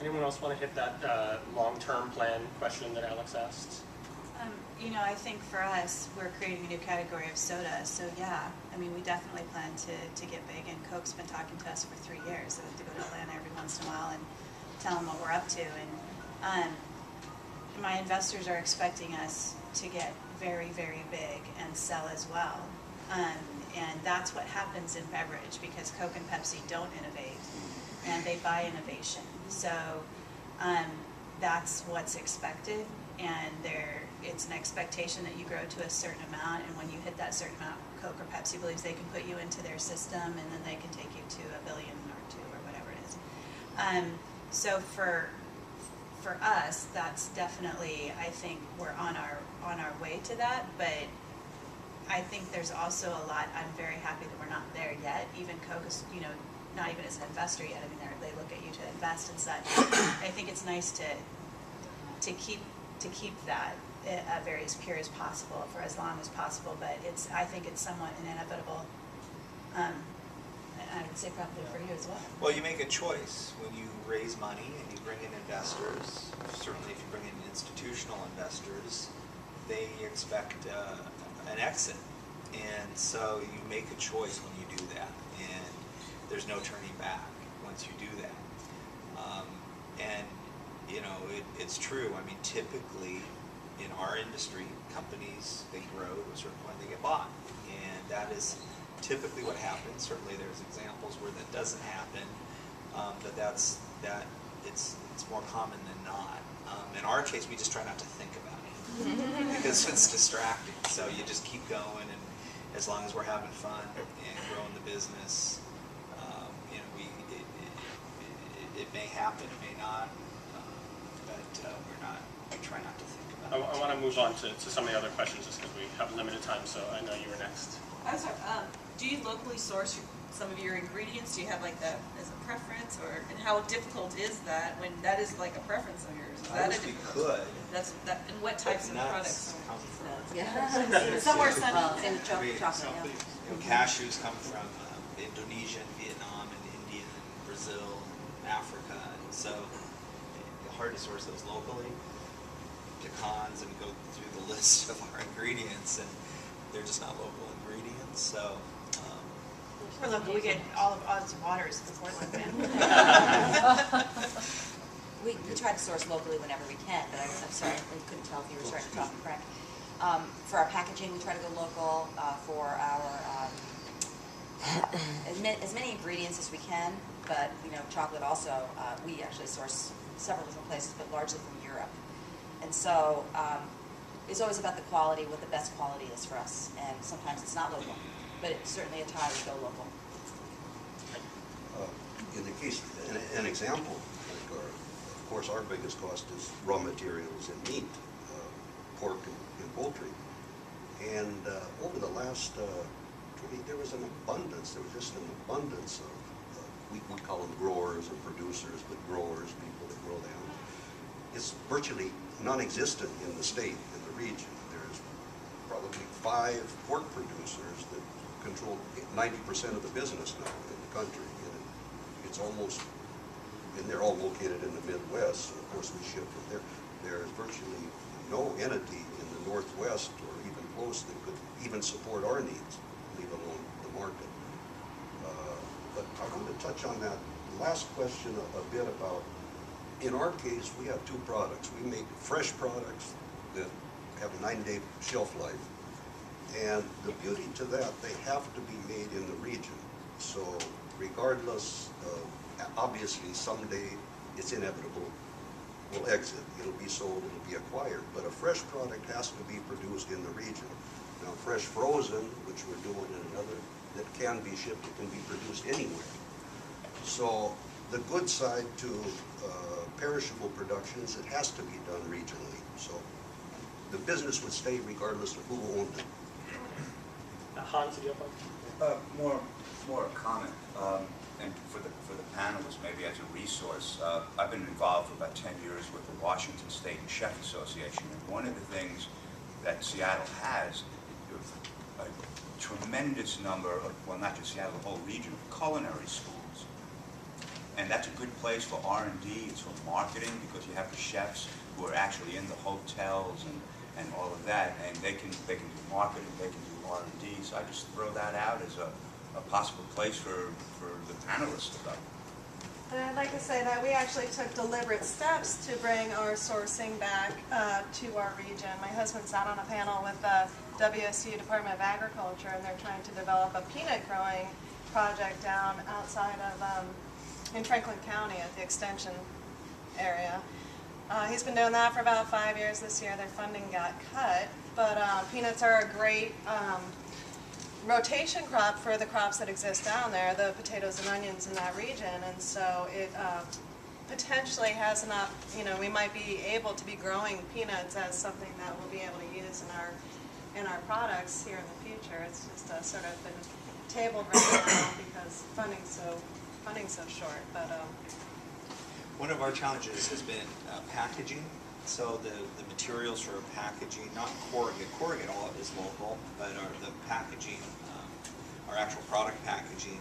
Anyone else want to hit that long-term plan question that Alex asked? You know, I think for us, we're creating a new category of soda, so yeah, I mean, we definitely plan to get big, and Coke's been talking to us for 3 years, so we have to go to Atlanta every once in a while and tell them what we're up to, and my investors are expecting us to get very, very big and sell as well, and that's what happens in beverage, because Coke and Pepsi don't innovate, and they buy innovation, so that's what's expected, and it's an expectation that you grow to a certain amount, and when you hit that certain amount, Coke or Pepsi believes they can put you into their system, and then they can take you to $1 billion or $2 billion or whatever it is. So for us, that's definitely, I think we're on our way to that, but I think there's also a lot. I'm very happy that we're not there yet. Even Coke is, you know, not even as an investor yet. I mean, they look at you to invest and such. I think it's nice to keep that very as pure as possible for as long as possible, but I think it's somewhat inevitable. And I would say probably for you as well. Well, you make a choice when you raise money and you bring in investors. Certainly, if you bring in institutional investors, they expect an exit, and so you make a choice when you do that, and there's no turning back once you do that. And you know, it's true. I mean, typically in our industry, companies, they grow to a certain point, they get bought, and that is typically what happens. Certainly, there's examples where that doesn't happen, but it's more common than not. In our case, we just try not to think about it because it's distracting. So you just keep going, and as long as we're having fun and growing the business, you know, it may happen, it may not, but we try not to think about it. I want to move on to some of the other questions just because we have limited time, so I know you were next. I'm sorry, do you locally source some of your ingredients? Do you have like that as a preference, and how difficult is that when that is like a preference of yours? Is I that wish we could. And what types of products? Come from Yeah. Somewhere sunny. Well, in chocolate, you know, cashews come from Indonesia and Vietnam and India and Brazil, Africa, and so it's hard to source those locally. Pecans, and go through the list of our ingredients, and they're just not local ingredients. So We're local. We get all of Oz Waters in Portland, man. we try to source locally whenever we can, but I'm sorry, I couldn't tell if you were starting to talk to Frank. For our packaging, we try to go local. For our as many ingredients as we can, but you know, chocolate also, we actually source several different places, but largely from Europe. And so it's always about the quality, what the best quality is for us, and sometimes it's not local, but it's certainly a tie to go local. In the case, an example, like of course our biggest cost is raw materials and meat, pork and poultry. And over the last, there was an abundance, there was just an abundance of, we call them growers and producers, but growers, people that grow them. It's virtually non-existent in the state, in the region. There's probably 5 pork producers that control 90% of the business now in the country. And it's almost, and they're all located in the Midwest, so of course we ship from there. There's virtually no entity in the Northwest or even close that could even support our needs, leave alone the market. But I want to touch on that last question a bit about, in our case, we have 2 products. We make fresh products that have a 9-day shelf life. And the beauty to that, they have to be made in the region. So regardless of, obviously someday it's inevitable, we'll exit. It'll be sold, it'll be acquired. But a fresh product has to be produced in the region. Now fresh frozen, which we're doing in another, that can be shipped, it can be produced anywhere. So the good side to perishable production is it has to be done regionally. So the business would stay regardless of who owned it. Hans, do you have one? More a comment, and for the panelists, maybe as a resource. I've been involved for about 10 years with the Washington State Chef Association, and one of the things that Seattle has, a tremendous number of, well, not just Seattle, the whole region, of culinary schools. And that's a good place for R&D, it's for marketing, because you have the chefs who are actually in the hotels and all of that, and they can do marketing, they can do R&D. So I just throw that out as a possible place for the panelists to go. And I'd like to say that we actually took deliberate steps to bring our sourcing back to our region. My husband sat on a panel with the WSU Department of Agriculture, and they're trying to develop a peanut growing project down outside of, in Franklin County at the Extension area. He's been doing that for about 5 years. This year their funding got cut, but peanuts are a great rotation crop for the crops that exist down there, the potatoes and onions in that region, and so it potentially has enough, we might be able to be growing peanuts as something that we'll be able to use in our products here in the future. It's just sort of been tabled right now because funding's so short, but One of our challenges has been packaging. So the materials for packaging, not corrugate. Corrugate all is local, but the packaging, our actual product packaging,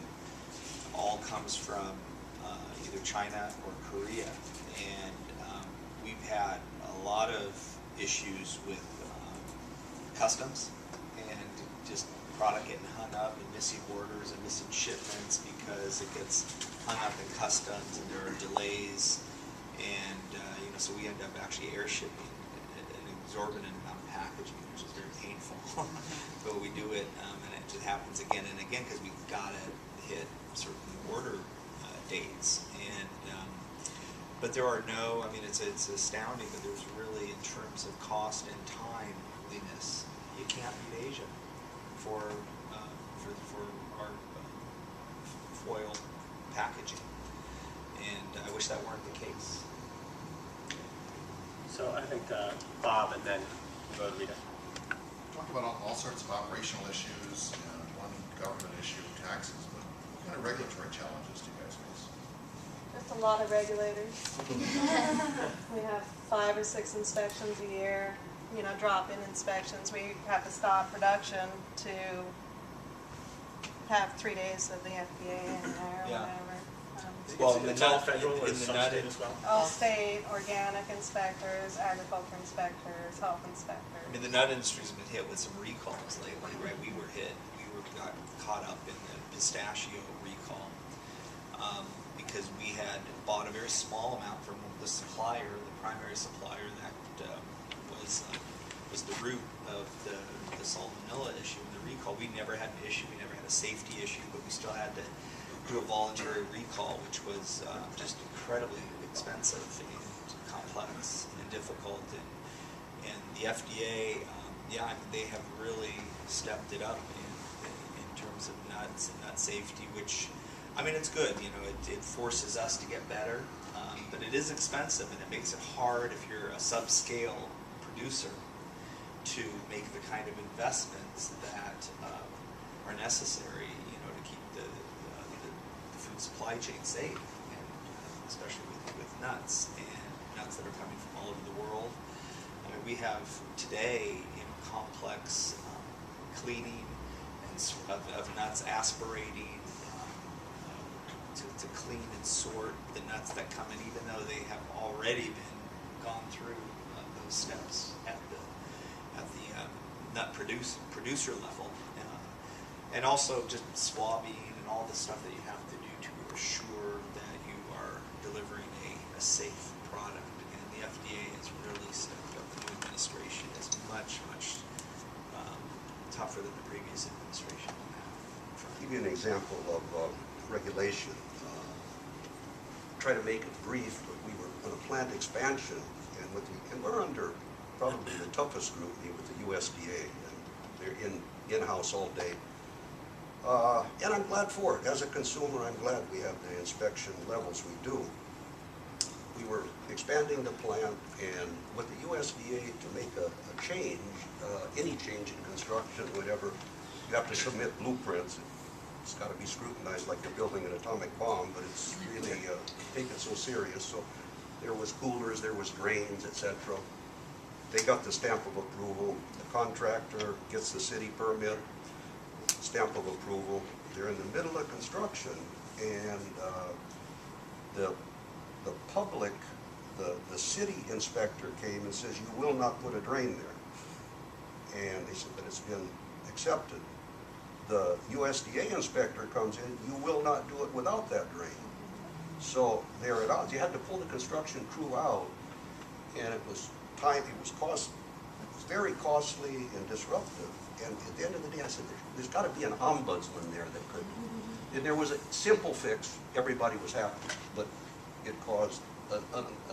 all comes from either China or Korea. And we've had a lot of issues with customs and just product getting hung up and missing orders and missing shipments because it gets hung up in customs and there are delays. And so we end up actually air shipping an exorbitant amount of packaging, which is very painful. But we do it, and it just happens again and again because we've got to hit certain order dates. And but there are no, it's astounding, but there's really, in terms of cost and timeliness, you can't beat Asia for our foil packaging. And I wish that weren't the case. So I think Bob, and then we'll go to Rita. Talk about all sorts of operational issues and one government issue, taxes, but what kind of regulatory challenges do you guys face? just a lot of regulators. We have 5 or 6 inspections a year, drop-in inspections. We have to stop production to have 3 days of the FDA in there or Yeah. whatever. Well, It's all federal or in the some nut state as well? All state, organic inspectors, agriculture inspectors, health inspectors. the nut industry's been hit with some recalls lately, right? We got caught up in the pistachio recall because we had bought a very small amount from the supplier, the primary supplier that was the root of the salmonella issue and the recall. We never had an issue, we never had a safety issue, but we still had to do a voluntary recall, which was just incredibly expensive and complex and difficult. And the FDA, they have really stepped it up in terms of nuts and nut safety, which, it's good. It forces us to get better, but it is expensive, and it makes it hard if you're a subscale producer to make the kind of investments that are necessary, to keep the food supply chain safe, and especially with nuts and nuts that are coming from all over the world. We have today complex cleaning of nuts, aspirating to clean and sort the nuts that come in, even though they have already gone through those steps at the nut producer level, and also just swabbing and all the stuff that you have to do to assure that you are delivering a safe product. And the FDA has really stepped up. The new administration is much tougher than the previous administration on that front. Give you an example of regulation. Try to make it brief, but we were on a plant expansion, and we're under probably the toughest scrutiny with the USDA, and they're in-house all day. And I'm glad for it. As a consumer, I'm glad we have the inspection levels we do. We were expanding the plant, and with the USDA, to make a change, any change in construction, whatever, you have to submit blueprints. It's got to be scrutinized like you're building an atomic bomb, but it's really taken so serious. So there was coolers, there was drains, etc. They got the stamp of approval. The contractor gets the city permit, stamp of approval. They're in the middle of construction, and the public, the city inspector came and says, you will not put a drain there. And they said, but it's been accepted. The USDA inspector comes in, you will not do it without that drain. So there it is. You had to pull the construction crew out, and it was very costly and disruptive. And at the end of the day, I said, there's got to be an ombudsman there that could. And there was a simple fix. Everybody was happy, but it caused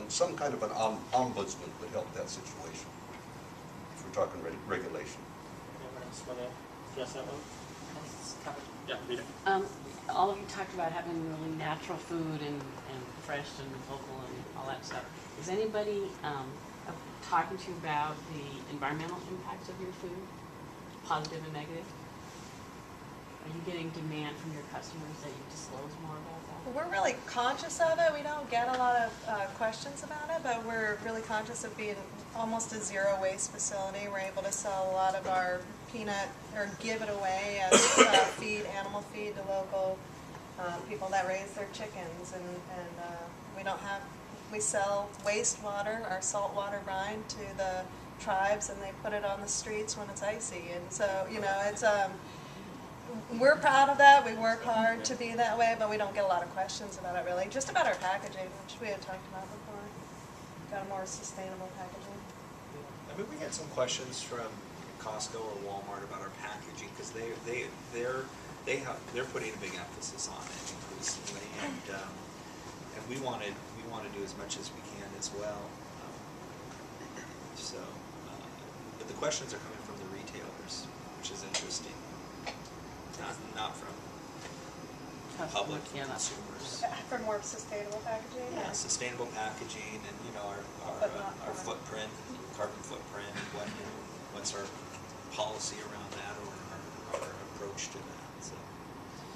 some kind of an ombudsman would help that situation. If we're talking regulation. Anyone else want to address that one? I think it's covered. Yeah, Rita. All of you talked about having really natural food and fresh and local and all that stuff. Is anybody talking to you about the environmental impacts of your food, positive and negative? Are you getting demand from your customers that you disclose more about that? We're really conscious of it. We don't get a lot of questions about it, but we're really conscious of being almost a zero waste facility. We're able to sell a lot of our peanut, or give it away as feed, animal feed to local people that raise their chickens. And we sell wastewater, our saltwater brine, to the tribes, and they put it on the streets when it's icy. And so, it's we're proud of that. We work hard to be that way, but we don't get a lot of questions about it really. Just about our packaging, which we had talked about before. Got a more sustainable packaging. I mean, we had some questions from Costco or Walmart about our packaging, because they're putting a big emphasis on it increasingly, and we want to do as much as we can as well. But the questions are coming from the retailers, which is interesting. Not from public consumers. For more sustainable packaging? Yeah, sustainable packaging, and our footprint, carbon footprint, what's our policy around that, or our approach to